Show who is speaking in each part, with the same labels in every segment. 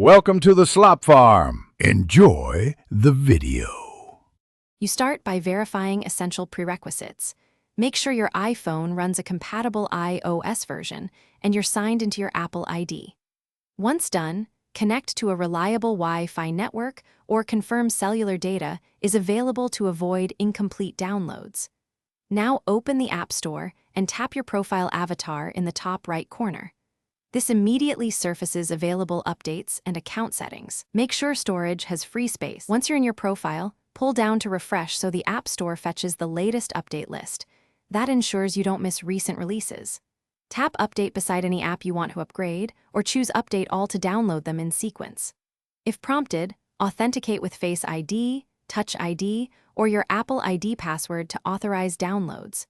Speaker 1: Welcome to the Slop Farm. Enjoy the video.
Speaker 2: You start by verifying essential prerequisites. Make sure your iPhone runs a compatible iOS version and you're signed into your Apple ID. Once done, connect to a reliable Wi-Fi network or confirm cellular data is available to avoid incomplete downloads. Now open the App Store and tap your profile avatar in the top right corner. This immediately surfaces available updates and account settings. Make sure storage has free space. Once you're in your profile, pull down to refresh so the App Store fetches the latest update list. That ensures you don't miss recent releases. Tap Update beside any app you want to upgrade, or choose Update All to download them in sequence. If prompted, authenticate with Face ID, Touch ID, or your Apple ID password to authorize downloads.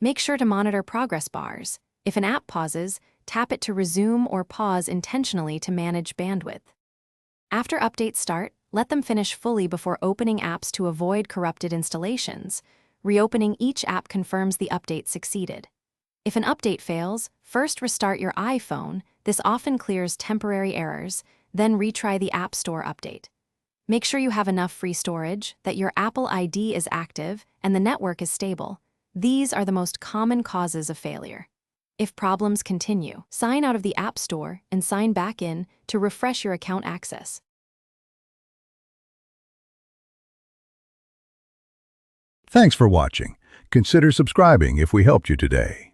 Speaker 2: Make sure to monitor progress bars. If an app pauses, tap it to resume or pause intentionally to manage bandwidth. After updates start, let them finish fully before opening apps to avoid corrupted installations. Reopening each app confirms the update succeeded. If an update fails, first restart your iPhone. This often clears temporary errors, then retry the App Store update. Make sure you have enough free storage, that your Apple ID is active, and the network is stable. These are the most common causes of failure. If problems continue, sign out of the App Store and sign back in to refresh your account access.
Speaker 1: Thanks for watching. Consider subscribing if we helped you today.